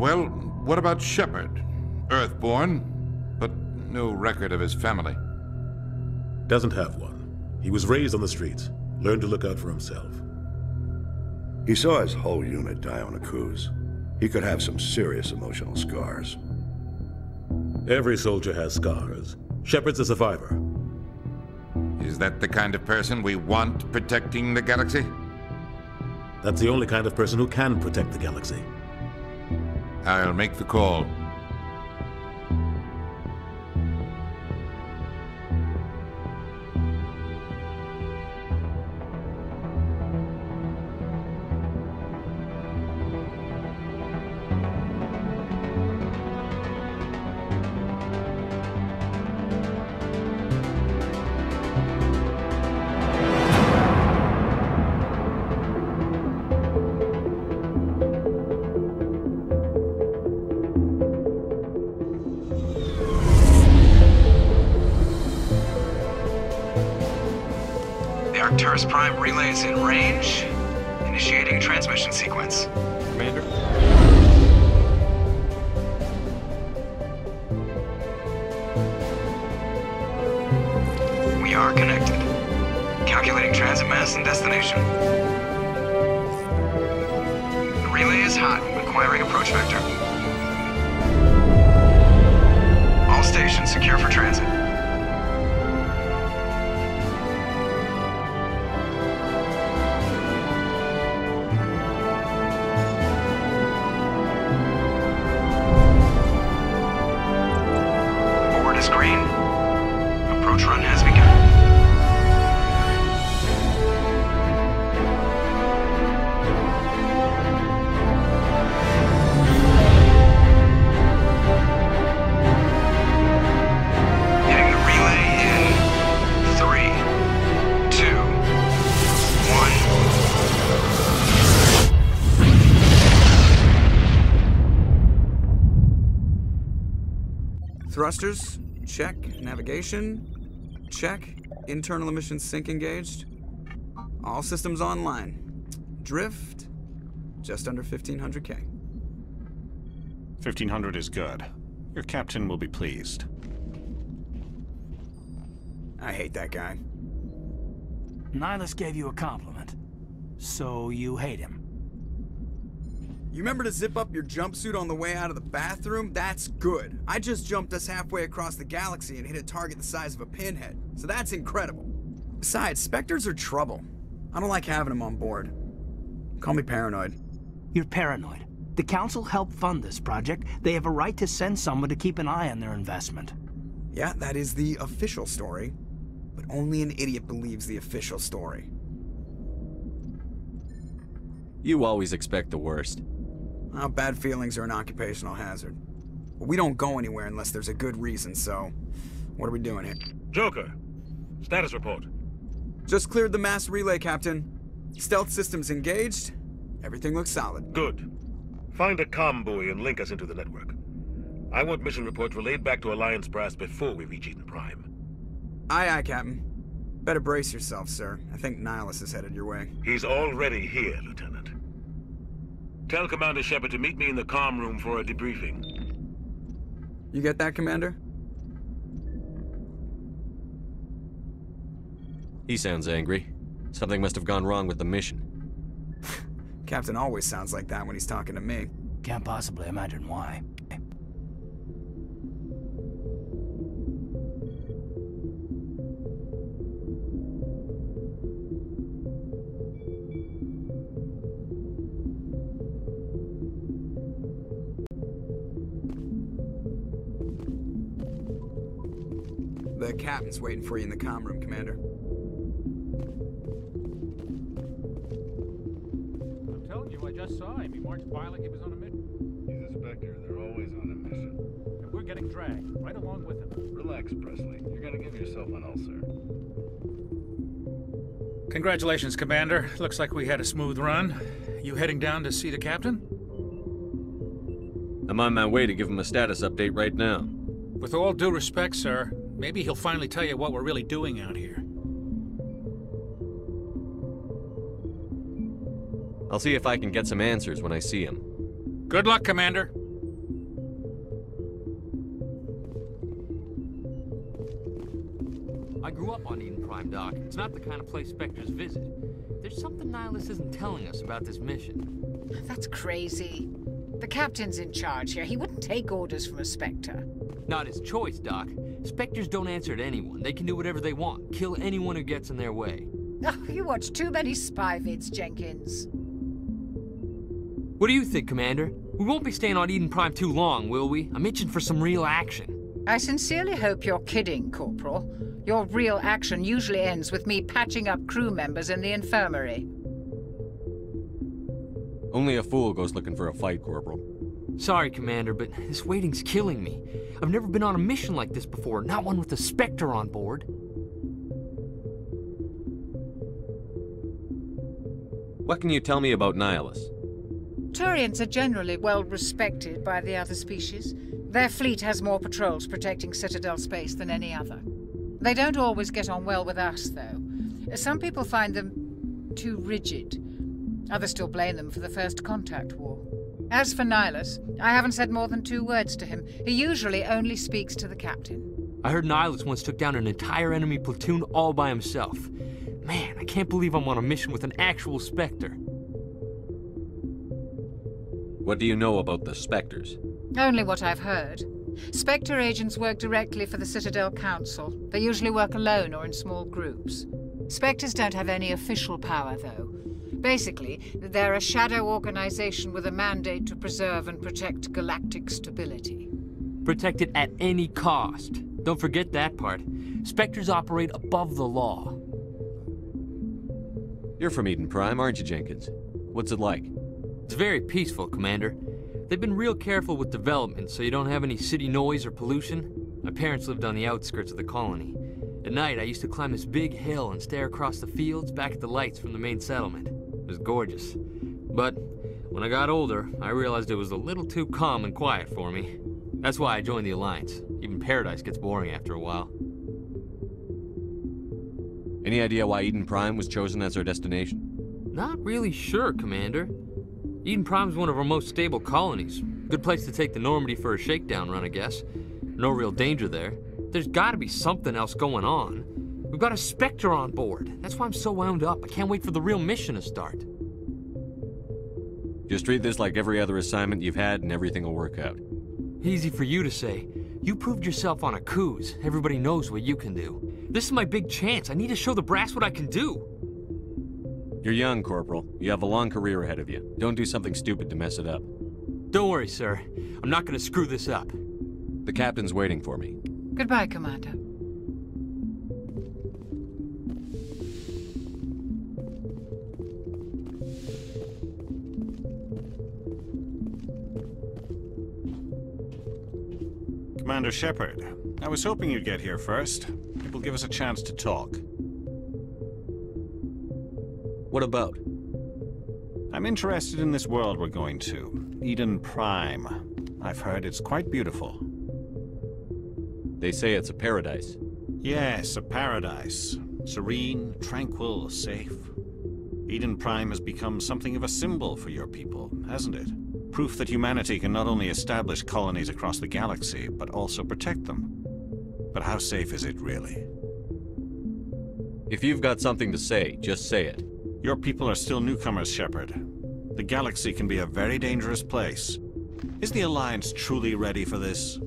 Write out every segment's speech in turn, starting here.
Well, what about Shepard? Earthborn, but no record of his family. Doesn't have one. He was raised on the streets, learned to look out for himself. He saw his whole unit die on a cruise. He could have some serious emotional scars. Every soldier has scars. Shepard's a survivor. Is that the kind of person we want protecting the galaxy? That's the only kind of person who can protect the galaxy. I'll make the call. Arcturus Prime relay is in range. Initiating transmission sequence. Commander? We are connected. Calculating transit mass and destination. The relay is hot, acquiring approach vector. All stations secure for transit. Green. Approach run has begun. Hitting the relay in 3, 2, 1. Thrusters. Check. Navigation. Check. Internal emission sync engaged. All systems online. Drift. Just under 1500K. 1500 is good. Your captain will be pleased. I hate that guy. Nihilus gave you a compliment. So you hate him. You remember to zip up your jumpsuit on the way out of the bathroom? That's good. I just jumped us halfway across the galaxy and hit a target the size of a pinhead. So that's incredible. Besides, Spectres are trouble. I don't like having them on board. Call me paranoid. You're paranoid. The Council helped fund this project. They have a right to send someone to keep an eye on their investment. Yeah, that is the official story. But only an idiot believes the official story. You always expect the worst. Well, bad feelings are an occupational hazard. But we don't go anywhere unless there's a good reason, so... What are we doing here? Joker, status report. Just cleared the mass relay, Captain. Stealth systems engaged. Everything looks solid. Good. Find a comm buoy and link us into the network. I want mission reports relayed back to Alliance Brass before we reach Eden Prime. Aye, aye, Captain. Better brace yourself, sir. I think Nihilus is headed your way. He's already here, Lieutenant. Tell Commander Shepard to meet me in the comm room for a debriefing. You get that, Commander? He sounds angry. Something must have gone wrong with the mission. Captain always sounds like that when he's talking to me. Can't possibly imagine why. The captain's waiting for you in the comm room, Commander. I'm telling you, I just saw him. He marched by like he was on a mission. He's a Spectre. They're always on a mission. And we're getting dragged right along with him. Relax, Presley. You're gonna give yourself an ulcer. Congratulations, Commander. Looks like we had a smooth run. You heading down to see the captain? I'm on my way to give him a status update right now. With all due respect, sir, maybe he'll finally tell you what we're really doing out here. I'll see if I can get some answers when I see him. Good luck, Commander. grew up on Eden Prime, Doc. It's not the kind of place Spectres visit. There's something Nihilus isn't telling us about this mission. That's crazy. The captain's in charge here. He wouldn't take orders from a Spectre. Not his choice, Doc. Spectres don't answer to anyone. They can do whatever they want. Kill anyone who gets in their way. Oh, you watch too many spy vids, Jenkins. What do you think, Commander? We won't be staying on Eden Prime too long, will we? I'm itching for some real action. I sincerely hope you're kidding, Corporal. Your real action usually ends with me patching up crew members in the infirmary. Only a fool goes looking for a fight, Corporal. Sorry, Commander, but this waiting's killing me. I've never been on a mission like this before, not one with a Spectre on board. What can you tell me about Nihilus? Turians are generally well respected by the other species. Their fleet has more patrols protecting Citadel space than any other. They don't always get on well with us, though. Some people find them too rigid. Others still blame them for the First Contact War. As for Nihilus, I haven't said more than 2 words to him. He usually only speaks to the captain. I heard Nihilus once took down an entire enemy platoon all by himself. Man, I can't believe I'm on a mission with an actual Spectre. What do you know about the Spectres? Only what I've heard. Spectre agents work directly for the Citadel Council. They usually work alone or in small groups. Spectres don't have any official power, though. Basically, they're a shadow organization with a mandate to preserve and protect galactic stability. Protect it at any cost. Don't forget that part. Spectres operate above the law. You're from Eden Prime, aren't you, Jenkins? What's it like? It's very peaceful, Commander. They've been real careful with development, so you don't have any city noise or pollution. My parents lived on the outskirts of the colony. At night, I used to climb this big hill and stare across the fields back at the lights from the main settlement. It was gorgeous. But when I got older, I realized it was a little too calm and quiet for me. That's why I joined the Alliance. Even Paradise gets boring after a while. Any idea why Eden Prime was chosen as our destination? Not really sure, Commander. Eden Prime's one of our most stable colonies. Good place to take the Normandy for a shakedown run, I guess. No real danger there. There's gotta be something else going on. We've got a Spectre on board. That's why I'm so wound up. I can't wait for the real mission to start. Just treat this like every other assignment you've had and everything will work out. Easy for you to say. You proved yourself on a cruise. Everybody knows what you can do. This is my big chance. I need to show the brass what I can do. You're young, Corporal. You have a long career ahead of you. Don't do something stupid to mess it up. Don't worry, sir. I'm not gonna screw this up. The captain's waiting for me. Goodbye, Commander. Commander Shepard, I was hoping you'd get here first. It will give us a chance to talk. What about? I'm interested in this world we're going to, Eden Prime. I've heard it's quite beautiful. They say it's a paradise. Yes, a paradise. Serene, tranquil, safe. Eden Prime has become something of a symbol for your people, hasn't it? Proof that humanity can not only establish colonies across the galaxy, but also protect them. But how safe is it, really? If you've got something to say, just say it. Your people are still newcomers, Shepard. The galaxy can be a very dangerous place. Is the Alliance truly ready for this?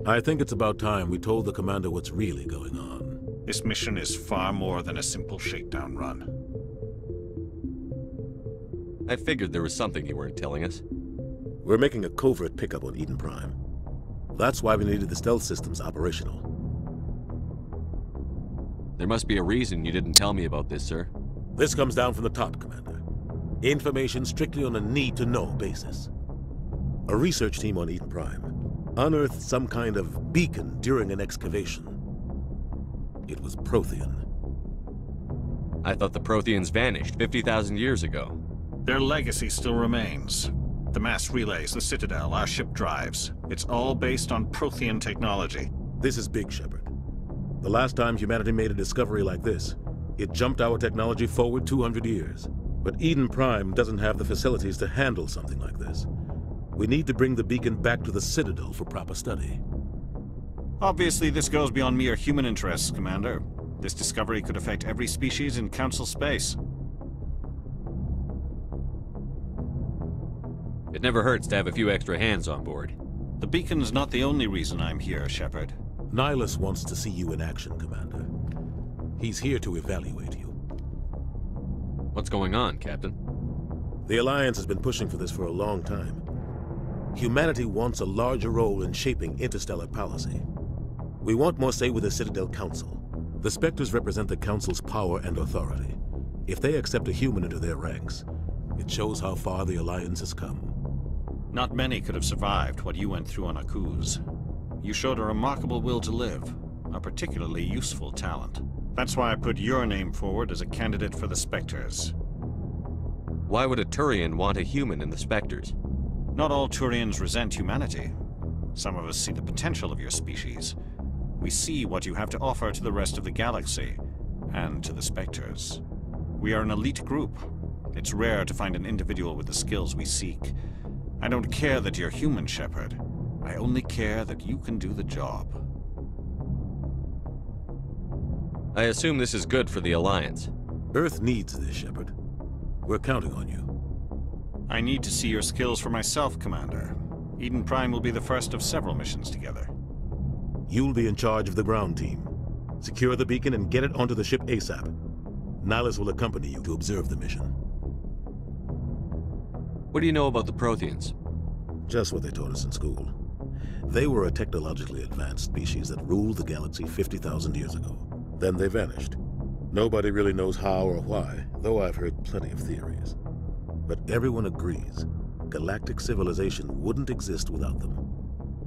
I think it's about time we told the Commander what's really going on. This mission is far more than a simple shakedown run. I figured there was something you weren't telling us. We're making a covert pickup on Eden Prime. That's why we needed the stealth systems operational. There must be a reason you didn't tell me about this, sir. This comes down from the top, Commander. Information strictly on a need-to-know basis. A research team on Eden Prime unearthed some kind of beacon during an excavation. It was Prothean. I thought the Protheans vanished 50,000 years ago. Their legacy still remains. The mass relays, the Citadel, our ship drives. It's all based on Prothean technology. This is big, Shepard. The last time humanity made a discovery like this, it jumped our technology forward 200 years. But Eden Prime doesn't have the facilities to handle something like this. We need to bring the beacon back to the Citadel for proper study. Obviously, this goes beyond mere human interests, Commander. This discovery could affect every species in Council space. It never hurts to have a few extra hands on board. The beacon's not the only reason I'm here, Shepard. Nihilus wants to see you in action, Commander. He's here to evaluate you. What's going on, Captain? The Alliance has been pushing for this for a long time. Humanity wants a larger role in shaping interstellar policy. We want more say with the Citadel Council. The Spectres represent the Council's power and authority. If they accept a human into their ranks, it shows how far the Alliance has come. Not many could have survived what you went through on Aku's. You showed a remarkable will to live, a particularly useful talent. That's why I put your name forward as a candidate for the Spectres. Why would a Turian want a human in the Spectres? Not all Turians resent humanity. Some of us see the potential of your species. We see what you have to offer to the rest of the galaxy, and to the Spectres. We are an elite group. It's rare to find an individual with the skills we seek. I don't care that you're human, Shepard. I only care that you can do the job. I assume this is good for the Alliance. Earth needs this, Shepard. We're counting on you. I need to see your skills for myself, Commander. Eden Prime will be the first of several missions together. You'll be in charge of the ground team. Secure the beacon and get it onto the ship ASAP. Nihilus will accompany you to observe the mission. What do you know about the Protheans? Just what they taught us in school. They were a technologically advanced species that ruled the galaxy 50,000 years ago. Then they vanished. Nobody really knows how or why, though I've heard plenty of theories. But everyone agrees, galactic civilization wouldn't exist without them.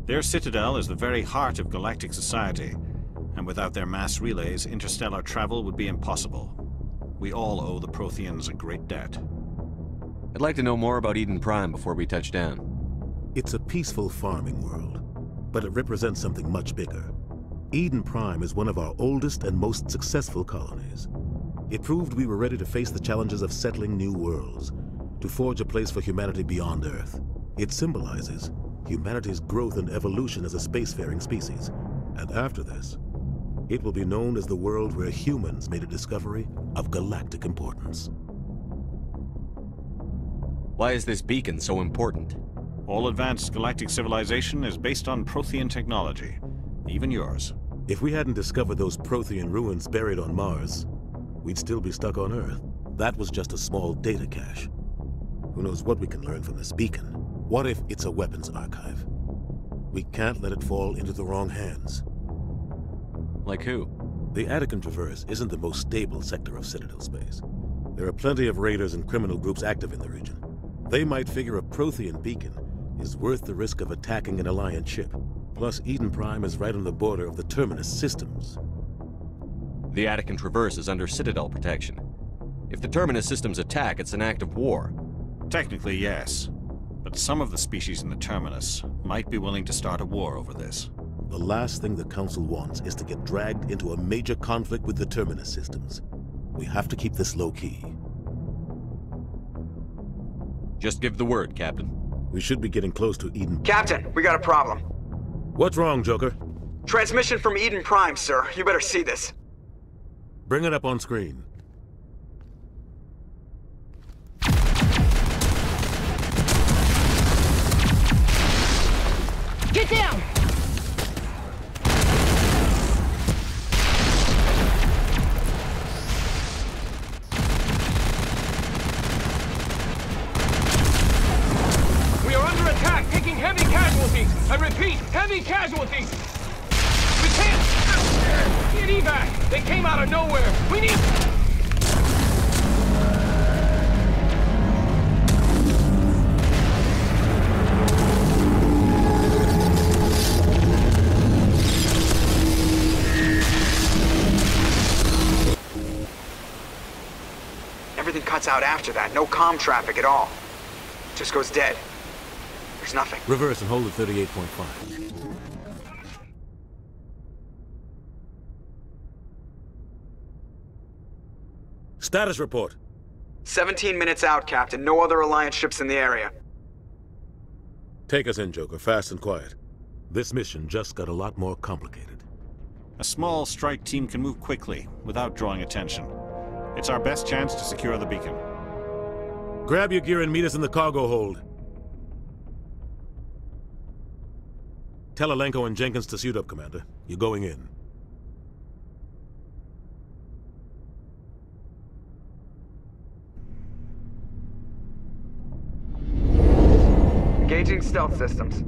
Their citadel is the very heart of galactic society, and without their mass relays, interstellar travel would be impossible. We all owe the Protheans a great debt. I'd like to know more about Eden Prime before we touch down. It's a peaceful farming world, but it represents something much bigger. Eden Prime is one of our oldest and most successful colonies. It proved we were ready to face the challenges of settling new worlds, to forge a place for humanity beyond Earth. It symbolizes humanity's growth and evolution as a spacefaring species. And after this, it will be known as the world where humans made a discovery of galactic importance. Why is this beacon so important? All advanced galactic civilization is based on Prothean technology, even yours. If we hadn't discovered those Prothean ruins buried on Mars, we'd still be stuck on Earth. That was just a small data cache. Who knows what we can learn from this beacon? What if it's a weapons archive? We can't let it fall into the wrong hands. Like who? The Attican Traverse isn't the most stable sector of Citadel space. There are plenty of raiders and criminal groups active in the region. They might figure a Prothean beacon is worth the risk of attacking an Alliance ship. Plus, Eden Prime is right on the border of the Terminus systems. The Attican Traverse is under Citadel protection. If the Terminus systems attack, it's an act of war. Technically, yes. But some of the species in the Terminus might be willing to start a war over this. The last thing the Council wants is to get dragged into a major conflict with the Terminus systems. We have to keep this low-key. Just give the word, Captain. We should be getting close to Eden. Captain, we got a problem. What's wrong, Joker? Transmission from Eden Prime, sir. You better see this. Bring it up on screen. Get down! We are under attack, taking heavy casualties. I repeat, heavy casualties. We can't get evac. They came out of nowhere. We need... Everything cuts out after that. No comm traffic at all. Just goes dead. There's nothing. Reverse and hold at 38.5. Status report. 17 minutes out, Captain. No other Alliance ships in the area. Take us in, Joker. Fast and quiet. This mission just got a lot more complicated. A small strike team can move quickly, without drawing attention. It's our best chance to secure the beacon. Grab your gear and meet us in the cargo hold. Tell Alenko and Jenkins to suit up, Commander. You're going in. Engaging stealth systems.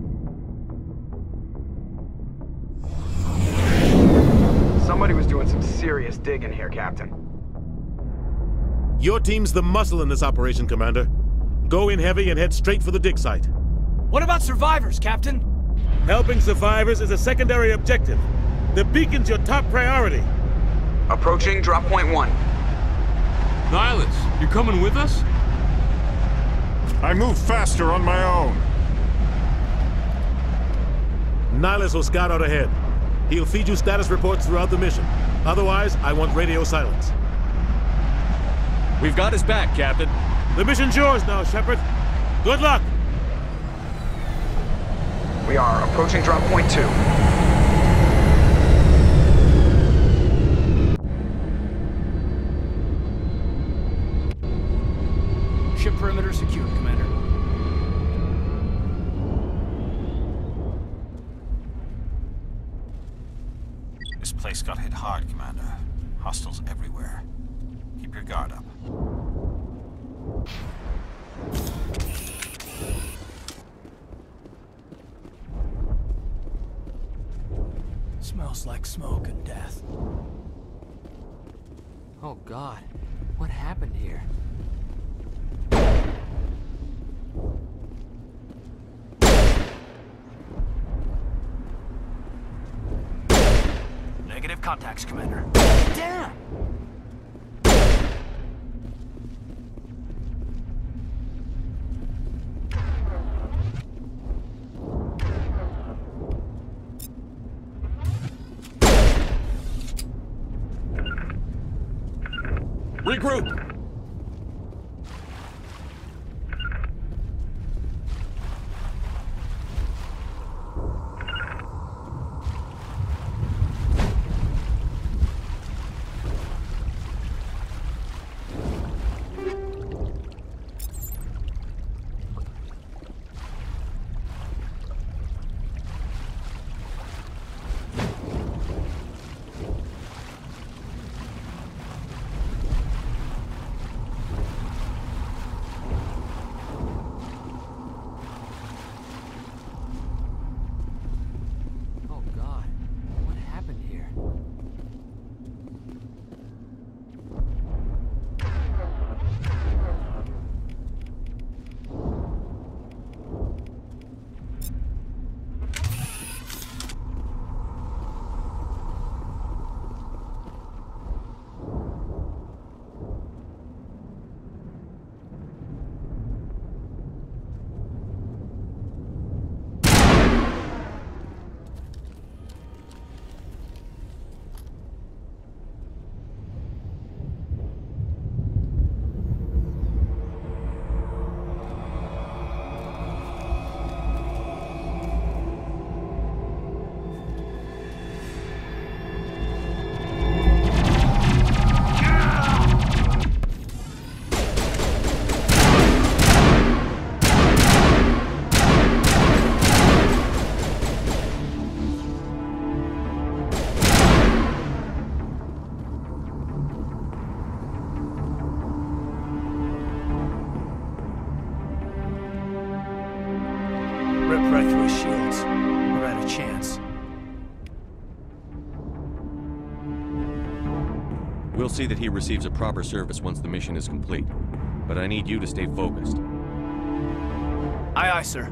Somebody was doing some serious digging here, Captain. Your team's the muscle in this operation, Commander. Go in heavy and head straight for the dig site. What about survivors, Captain? Helping survivors is a secondary objective. The beacon's your top priority. Approaching drop point 1. Nihilus, you coming with us? I move faster on my own. Nihilus will scout out ahead. He'll feed you status reports throughout the mission. Otherwise, I want radio silence. We've got his back, Captain. The mission's yours now, Shepard. Good luck! We are approaching drop point 2. Ship perimeter secured, Commander. This place got hit hard, Commander. Hostiles everywhere. Keep your guard up. Smells like smoke and death. Oh God, what happened here? Negative contacts, Commander. Damn! Regroup! Ripped right through his shields. We're out of chance. We'll see that he receives a proper service once the mission is complete. But I need you to stay focused. Aye, aye, sir.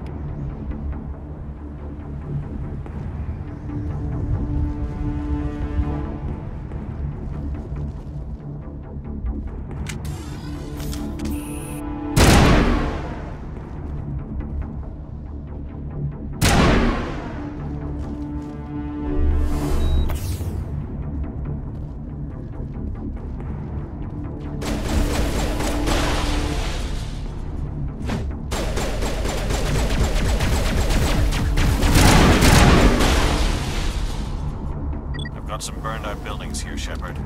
bodies here, Shepard.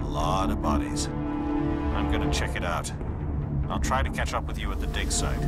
A lot of bodies. I'm gonna check it out. I'll try to catch up with you at the dig site.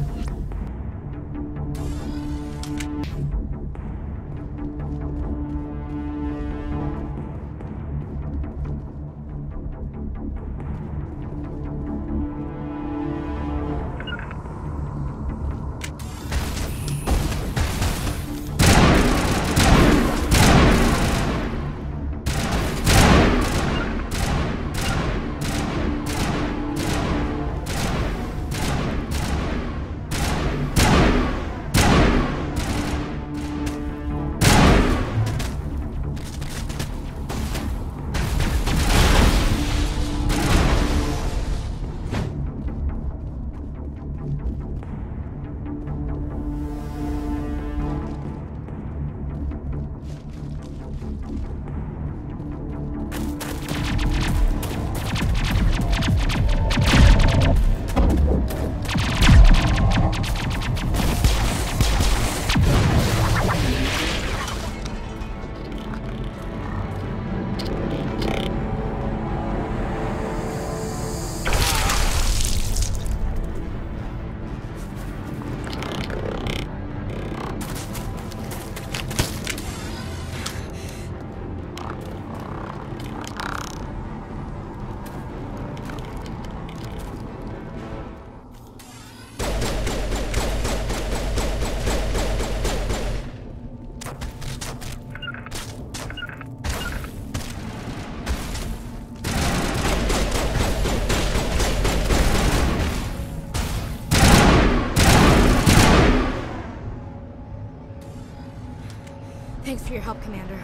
Thanks for your help, Commander.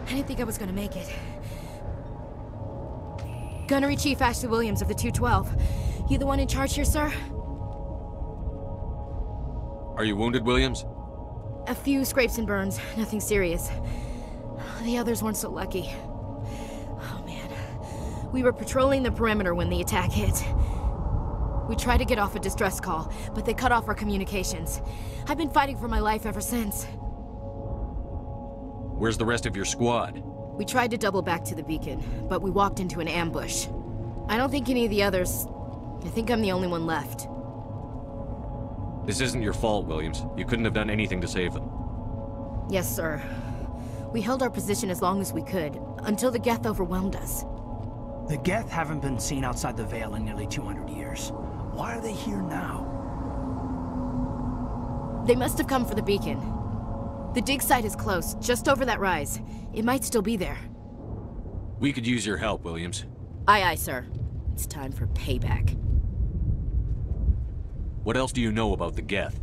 I didn't think I was gonna make it. Gunnery Chief Ashley Williams of the 212. You the one in charge here, sir? Are you wounded, Williams? A few scrapes and burns, nothing serious. The others weren't so lucky. Oh man. We were patrolling the perimeter when the attack hit. We tried to get off a distress call, but they cut off our communications. I've been fighting for my life ever since. Where's the rest of your squad? We tried to double back to the beacon, but we walked into an ambush. I don't think any of the others... I think I'm the only one left. This isn't your fault, Williams. You couldn't have done anything to save them. Yes, sir. We held our position as long as we could, until the Geth overwhelmed us. The Geth haven't been seen outside the Veil in nearly 200 years. Why are they here now? They must have come for the beacon. The dig site is close, just over that rise. It might still be there. We could use your help, Williams. Aye, aye, sir. It's time for payback. What else do you know about the Geth?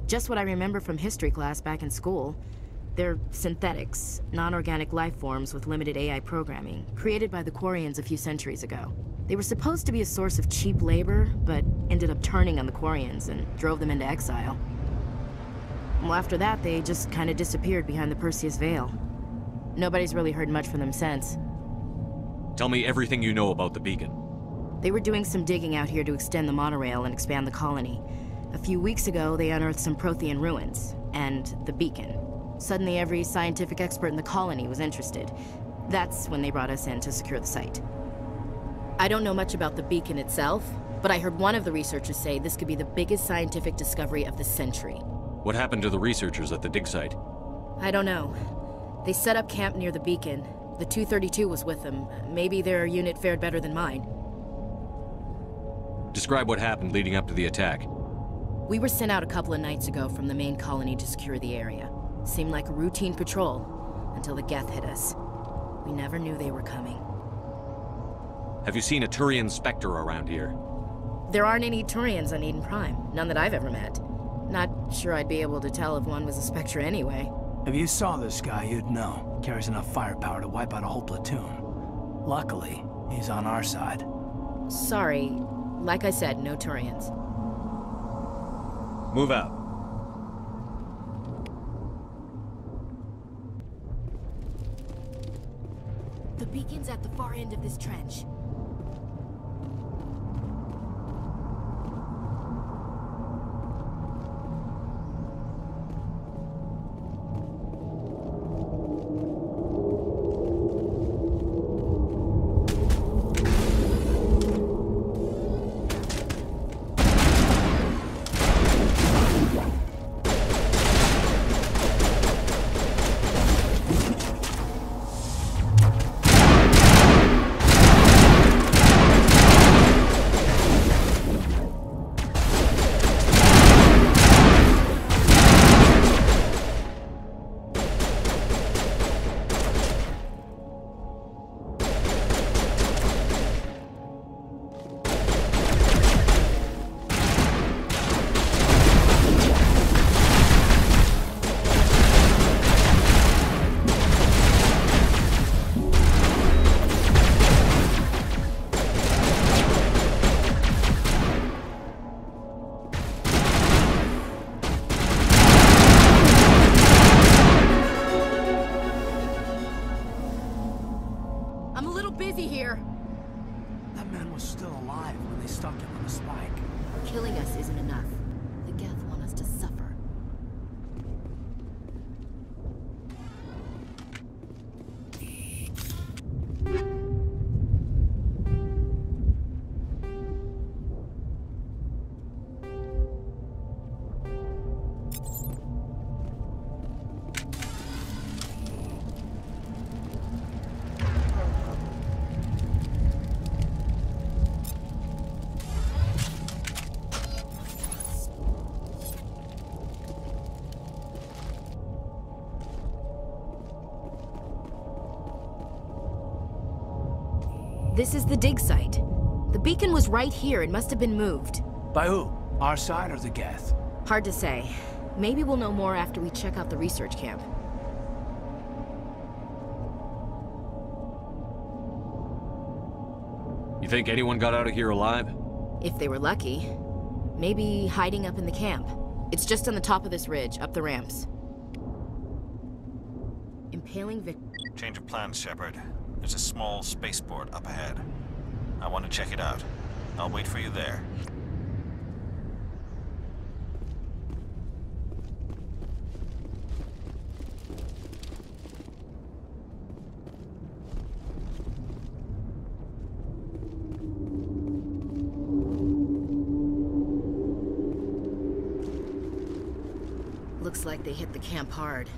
Just what I remember from history class back in school. They're synthetics, non-organic life forms with limited AI programming, created by the Quarians a few centuries ago. They were supposed to be a source of cheap labor, but ended up turning on the Quarians and drove them into exile. Well, after that, they just kind of disappeared behind the Perseus Veil. Nobody's really heard much from them since. Tell me everything you know about the beacon. They were doing some digging out here to extend the monorail and expand the colony. A few weeks ago, they unearthed some Prothean ruins, and the beacon. Suddenly, every scientific expert in the colony was interested. That's when they brought us in to secure the site. I don't know much about the beacon itself, but I heard one of the researchers say this could be the biggest scientific discovery of the century. What happened to the researchers at the dig site? I don't know. They set up camp near the beacon. The 232 was with them. Maybe their unit fared better than mine. Describe what happened leading up to the attack. We were sent out a couple of nights ago from the main colony to secure the area. Seemed like a routine patrol, until the Geth hit us. We never knew they were coming. Have you seen a Turian Spectre around here? There aren't any Turians on Eden Prime. None that I've ever met. Not sure I'd be able to tell if one was a Spectre anyway. If you saw this guy, you'd know. Carries enough firepower to wipe out a whole platoon. Luckily, he's on our side. Sorry. Like I said, no Turians. Move out. The beacon's at the far end of this trench. Killing us isn't enough. The Geth want us to suffer. This is the dig site. The beacon was right here. It must have been moved. By who? Our side or the Geth? Hard to say. Maybe we'll know more after we check out the research camp. You think anyone got out of here alive? If they were lucky. Maybe hiding up in the camp. It's just on the top of this ridge, up the ramps. Impaling victim. Change of plans, Shepard. There's a small spaceport up ahead. I want to check it out. I'll wait for you there. Looks like they hit the camp hard.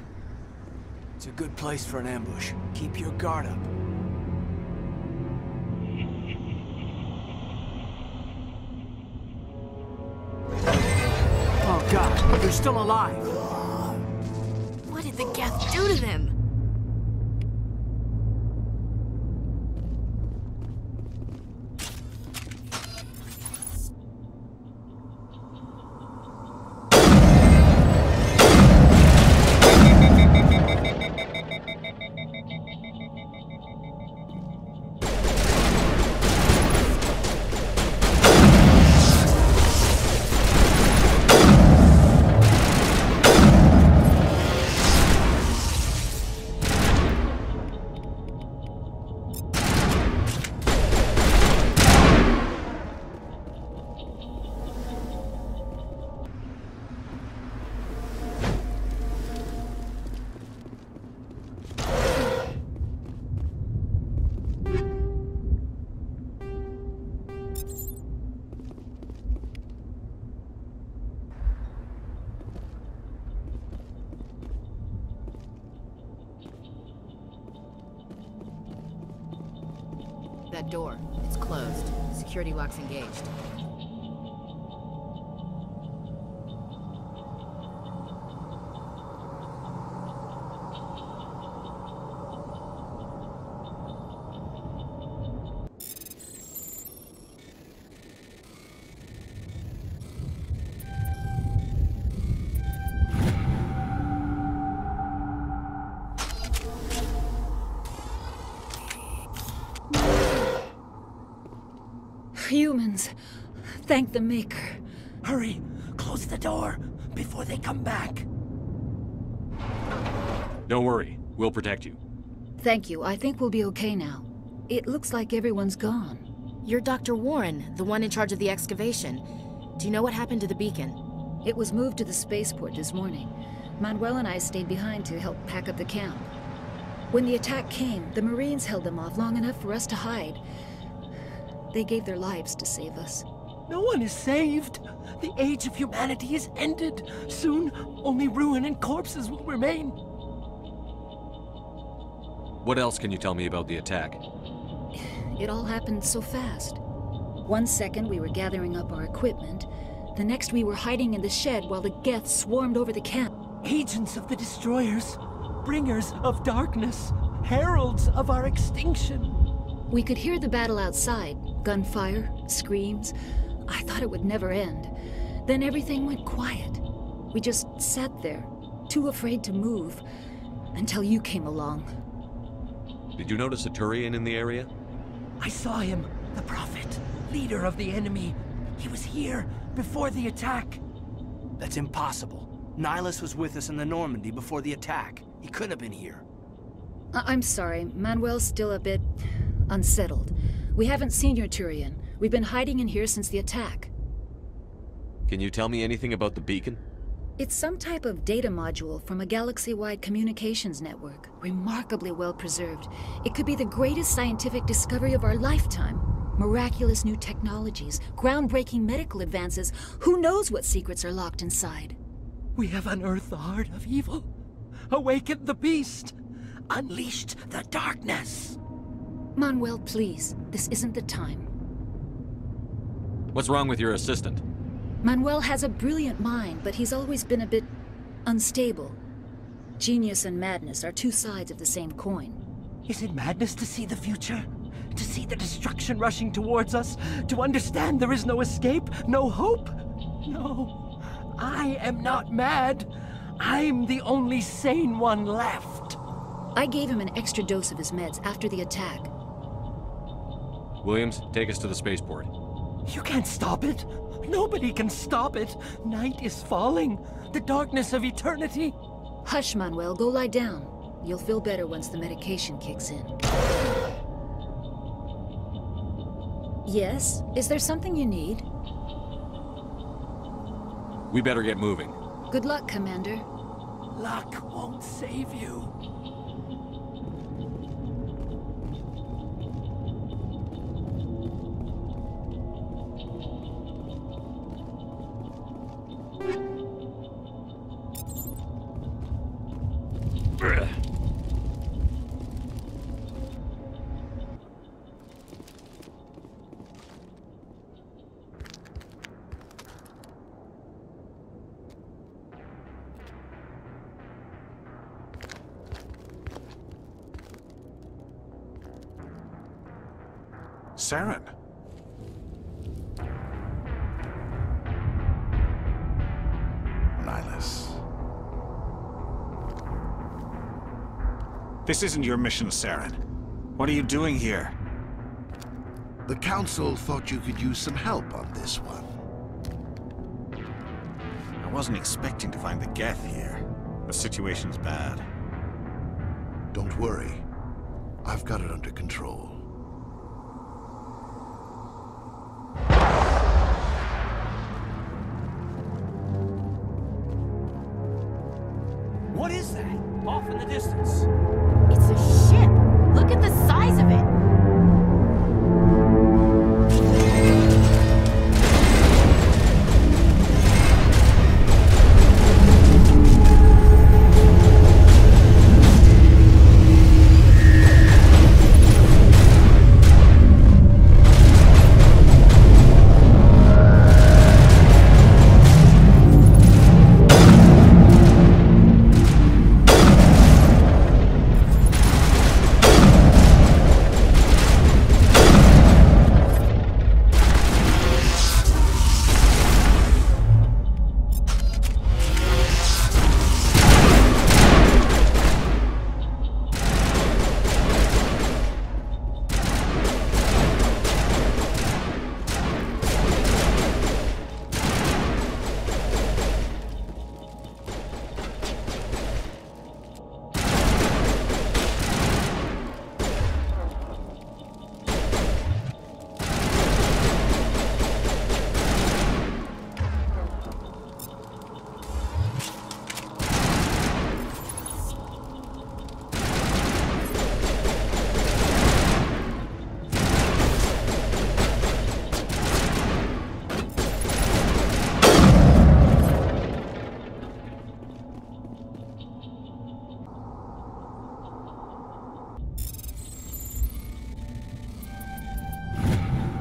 It's a good place for an ambush. Keep your guard up. Oh God, they're still alive. What did the Geth do to them? That door, it's closed. Security lock's engaged. Humans. Thank the Maker. Hurry! Close the door before they come back. Don't worry. We'll protect you. Thank you. I think we'll be okay now. It looks like everyone's gone. You're Dr. Warren, the one in charge of the excavation. Do you know what happened to the beacon? It was moved to the spaceport this morning. Manuel and I stayed behind to help pack up the camp. When the attack came, the Marines held them off long enough for us to hide. They gave their lives to save us. No one is saved. The age of humanity is ended. Soon, only ruin and corpses will remain. What else can you tell me about the attack? It all happened so fast. 1 second we were gathering up our equipment. The next we were hiding in the shed while the Geth swarmed over the camp. Agents of the destroyers, bringers of darkness, heralds of our extinction. We could hear the battle outside. Gunfire, screams. I thought it would never end. Then everything went quiet. We just sat there, too afraid to move, until you came along. Did you notice a Turian in the area? I saw him, the Prophet, leader of the enemy. He was here before the attack. That's impossible. Nihilus was with us in the Normandy before the attack. He couldn't have been here. I'm sorry. Manuel's still a bit unsettled. We haven't seen your Turian. We've been hiding in here since the attack. Can you tell me anything about the beacon? It's some type of data module from a galaxy-wide communications network. Remarkably well preserved. It could be the greatest scientific discovery of our lifetime. Miraculous new technologies, groundbreaking medical advances. Who knows what secrets are locked inside? We have unearthed the heart of evil, awakened the beast, unleashed the darkness. Manuel, please. This isn't the time. What's wrong with your assistant? Manuel has a brilliant mind, but he's always been a bit unstable. Genius and madness are two sides of the same coin. Is it madness to see the future? To see the destruction rushing towards us? To understand there is no escape? No hope? No. I am not mad. I'm the only sane one left. I gave him an extra dose of his meds after the attack. Williams, take us to the spaceport. You can't stop it. Nobody can stop it. Night is falling. The darkness of eternity. Hush, Manuel. Go lie down. You'll feel better once the medication kicks in. Yes? Is there something you need? We better get moving. Good luck, Commander. Luck won't save you. Saren. Nihilus. This isn't your mission, Saren. What are you doing here? The Council thought you could use some help on this one. I wasn't expecting to find the Geth here. The situation's bad. Don't worry. I've got it under control. What is that? Off in the distance. It's a ship. Look at the size of it.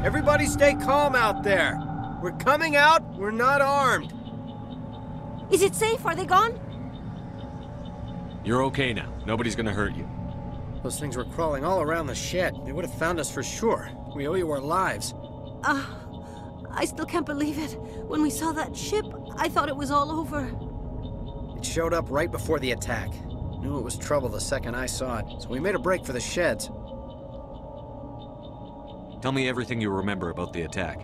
Everybody stay calm out there. We're coming out, we're not armed. Is it safe? Are they gone? You're okay now. Nobody's gonna hurt you. Those things were crawling all around the shed. They would have found us for sure. We owe you our lives. I still can't believe it. When we saw that ship, I thought it was all over. It showed up right before the attack. Knew it was trouble the second I saw it, so we made a break for the sheds. Tell me everything you remember about the attack.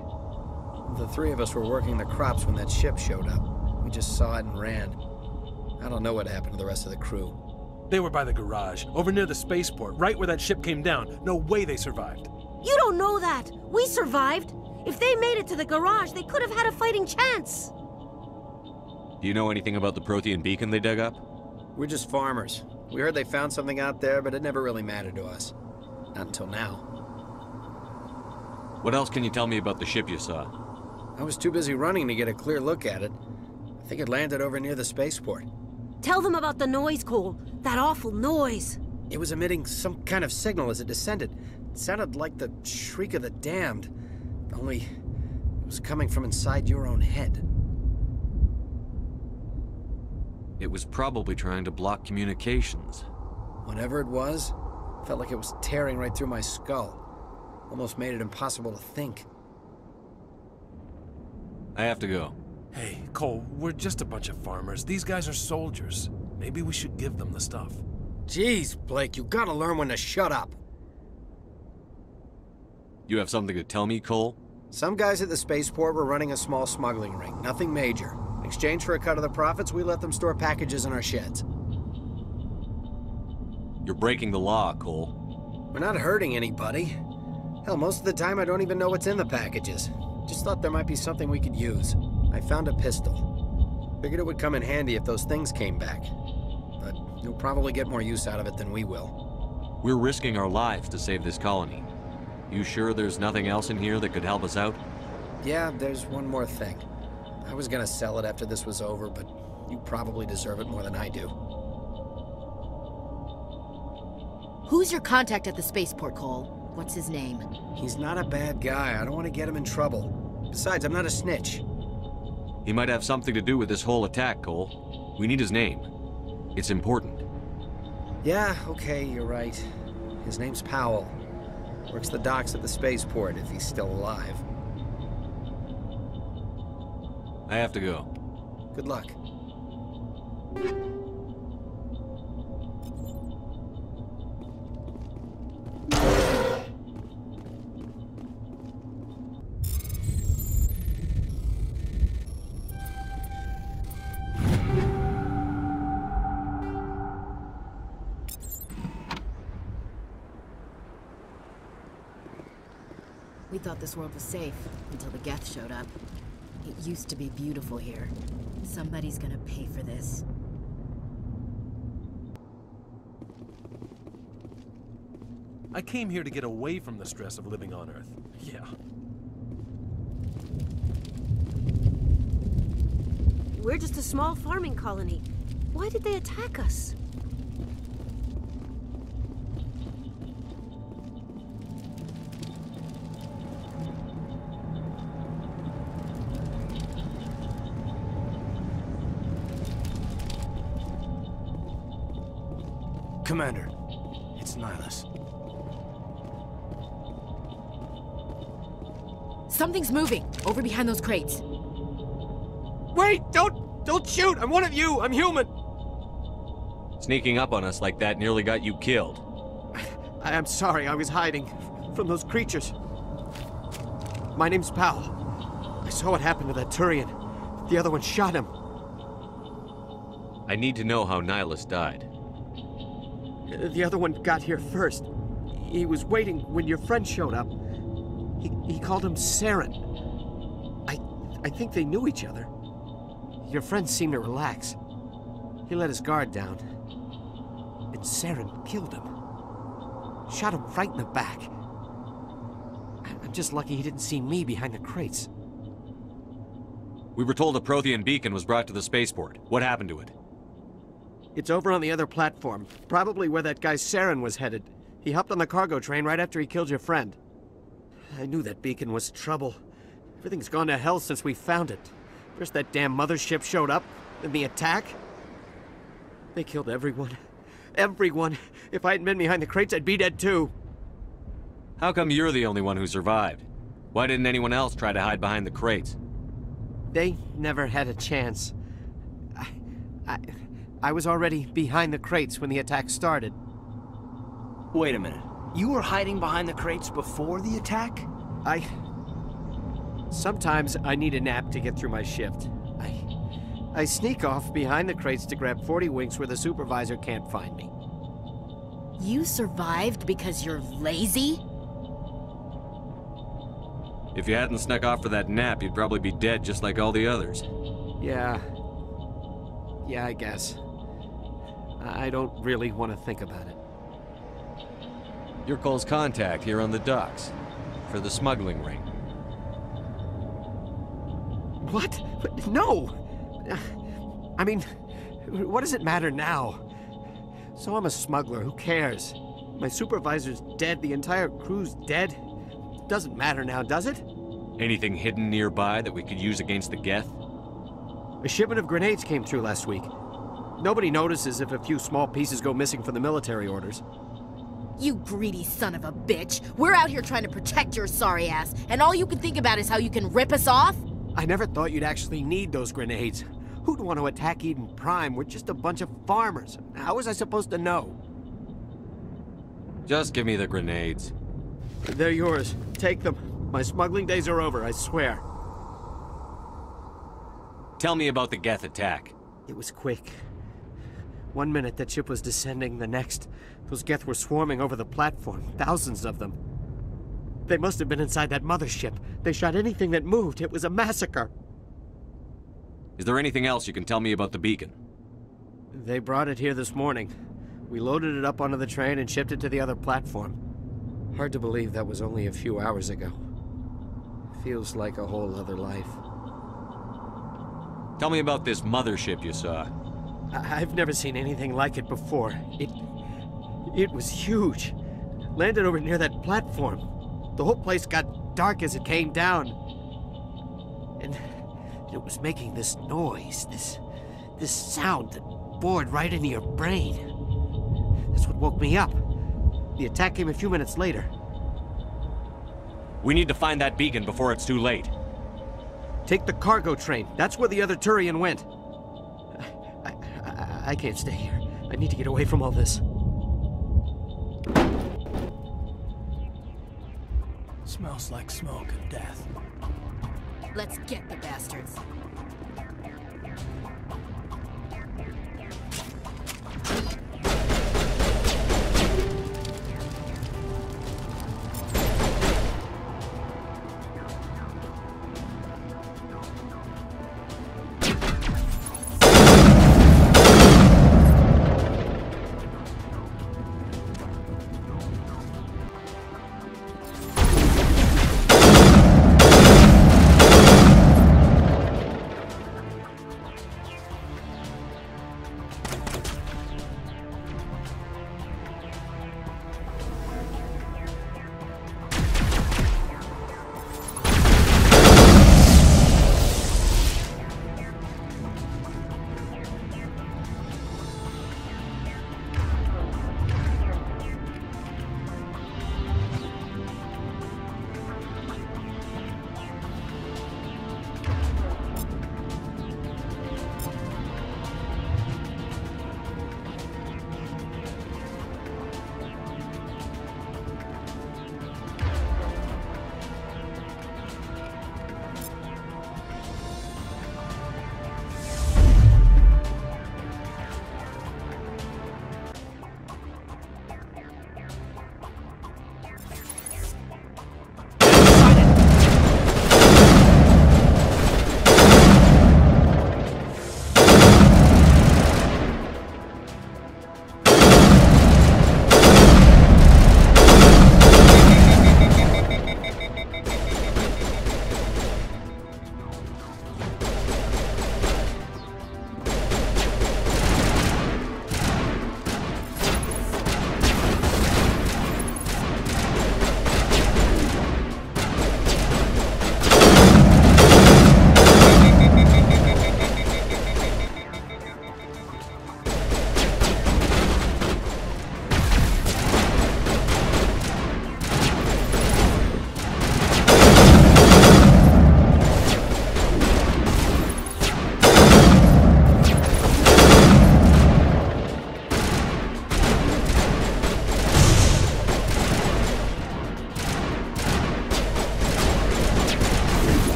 The three of us were working the crops when that ship showed up. We just saw it and ran. I don't know what happened to the rest of the crew. They were by the garage, over near the spaceport, right where that ship came down. No way they survived. You don't know that. We survived. If they made it to the garage, they could have had a fighting chance. Do you know anything about the Prothean beacon they dug up? We're just farmers. We heard they found something out there, but it never really mattered to us. Not until now. What else can you tell me about the ship you saw? I was too busy running to get a clear look at it. I think it landed over near the spaceport. Tell them about the noise, Cole. That awful noise. It was emitting some kind of signal as it descended. It sounded like the shriek of the damned. Only, it was coming from inside your own head. It was probably trying to block communications. Whatever it was, felt like it was tearing right through my skull. Almost made it impossible to think. I have to go. Hey, Cole, we're just a bunch of farmers. These guys are soldiers. Maybe we should give them the stuff. Jeez, Blake, you gotta learn when to shut up. You have something to tell me, Cole? Some guys at the spaceport were running a small smuggling ring, nothing major. In exchange for a cut of the profits, we let them store packages in our sheds. You're breaking the law, Cole. We're not hurting anybody. Hell, most of the time I don't even know what's in the packages. Just thought there might be something we could use. I found a pistol. Figured it would come in handy if those things came back. But you'll probably get more use out of it than we will. We're risking our lives to save this colony. You sure there's nothing else in here that could help us out? Yeah, there's one more thing. I was gonna sell it after this was over, but you probably deserve it more than I do. Who's your contact at the spaceport, Cole? What's his name? He's not a bad guy. I don't want to get him in trouble. Besides, I'm not a snitch. He might have something to do with this whole attack, Cole. We need his name. It's important. Yeah, okay, you're right. His name's Powell. Works the docks at the spaceport, if he's still alive. I have to go. Good luck. We thought this world was safe until the Geth showed up. It used to be beautiful here. Somebody's gonna pay for this. I came here to get away from the stress of living on Earth. Yeah. We're just a small farming colony. Why did they attack us? Commander, it's Nihilus. Something's moving, over behind those crates. Wait! Don't shoot! I'm one of you! I'm human! Sneaking up on us like that nearly got you killed. I'm sorry, I was hiding from those creatures. My name's Powell. I saw what happened to that Turian. The other one shot him. I need to know how Nihilus died. The other one got here first. He was waiting when your friend showed up. He called him Saren. I think they knew each other. Your friend seemed to relax. He let his guard down. And Saren killed him. Shot him right in the back. I'm just lucky he didn't see me behind the crates. We were told a Prothean beacon was brought to the spaceport. What happened to it? It's over on the other platform. Probably where that guy Saren was headed. He hopped on the cargo train right after he killed your friend. I knew that beacon was trouble. Everything's gone to hell since we found it. First that damn mothership showed up, then the attack. They killed everyone. Everyone. If I hadn't been behind the crates, I'd be dead too. How come you're the only one who survived? Why didn't anyone else try to hide behind the crates? They never had a chance. I was already behind the crates when the attack started. Wait a minute. You were hiding behind the crates before the attack? Sometimes I need a nap to get through my shift. I sneak off behind the crates to grab 40 winks where the supervisor can't find me. You survived because you're lazy? If you hadn't snuck off for that nap, you'd probably be dead just like all the others. Yeah. Yeah, I guess. I don't really want to think about it. Your call's contact here on the docks for the smuggling ring. What? No! I mean, what does it matter now? So I'm a smuggler, who cares? My supervisor's dead, the entire crew's dead. Doesn't matter now, does it? Anything hidden nearby that we could use against the Geth? A shipment of grenades came through last week. Nobody notices if a few small pieces go missing from the military orders. You greedy son of a bitch! We're out here trying to protect your sorry ass, and all you can think about is how you can rip us off? I never thought you'd actually need those grenades. Who'd want to attack Eden Prime? We're just a bunch of farmers. How was I supposed to know? Just give me the grenades. They're yours. Take them. My smuggling days are over, I swear. Tell me about the Geth attack. It was quick. 1 minute that ship was descending, the next, those Geth were swarming over the platform, thousands of them. They must have been inside that mothership. They shot anything that moved. It was a massacre. Is there anything else you can tell me about the beacon? They brought it here this morning. We loaded it up onto the train and shipped it to the other platform. Hard to believe that was only a few hours ago. Feels like a whole other life. Tell me about this mothership you saw. I've never seen anything like it before. It was huge. Landed over near that platform. The whole place got dark as it came down. And it was making this noise, this sound that bored right into your brain. That's what woke me up. The attack came a few minutes later. We need to find that beacon before it's too late. Take the cargo train. That's where the other Turian went. I can't stay here. I need to get away from all this. Smells like smoke and death. Let's get the bastards.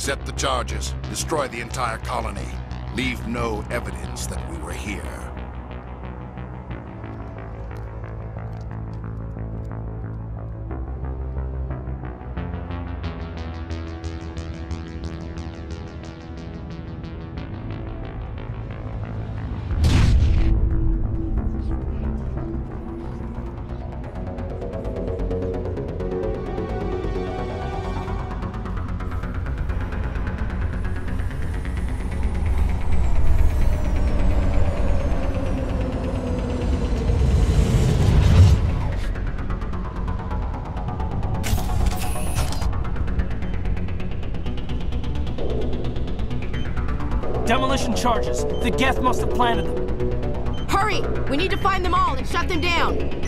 Set the charges. Destroy the entire colony. Leave no evidence that we were here. Demolition charges. The Geth must have planted them. Hurry! We need to find them all and shut them down!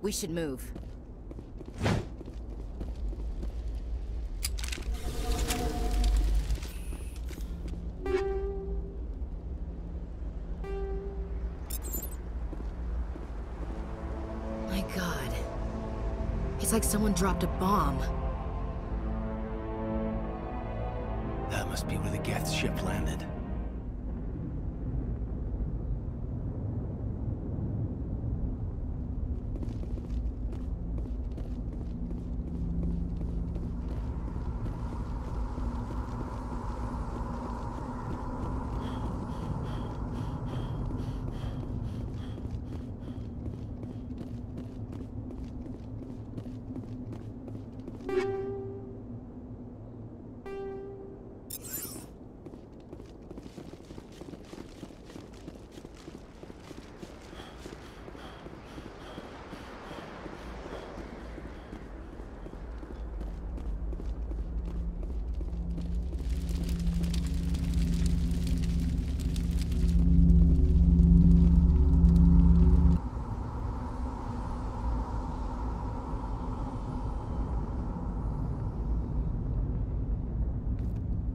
We should move. My God. It's like someone dropped a bomb. That must be where the Geth ship landed.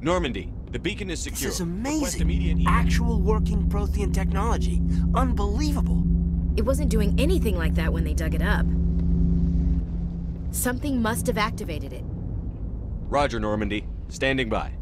Normandy, the beacon is secure. This is amazing. Actual working Prothean technology. Unbelievable. It wasn't doing anything like that when they dug it up. Something must have activated it. Roger, Normandy. Standing by.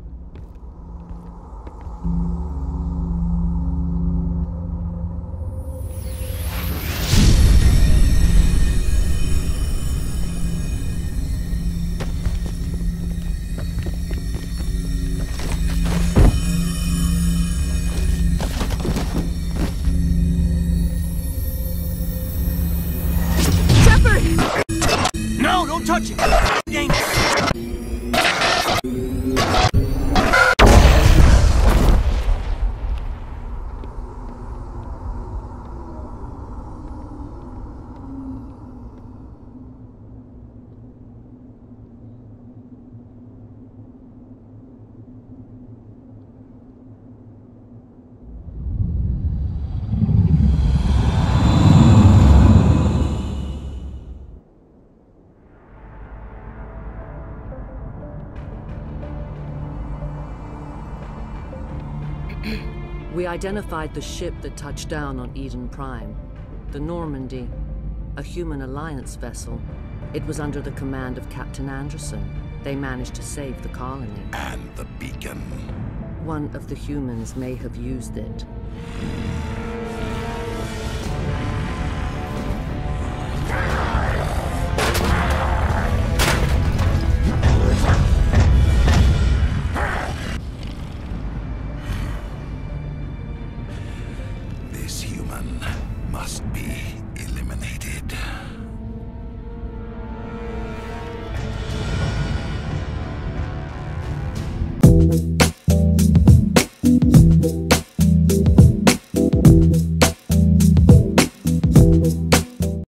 No, don't touch it! We identified the ship that touched down on Eden Prime. The Normandy, a human alliance vessel. It was under the command of Captain Anderson. They managed to save the colony. And the beacon. One of the humans may have used it.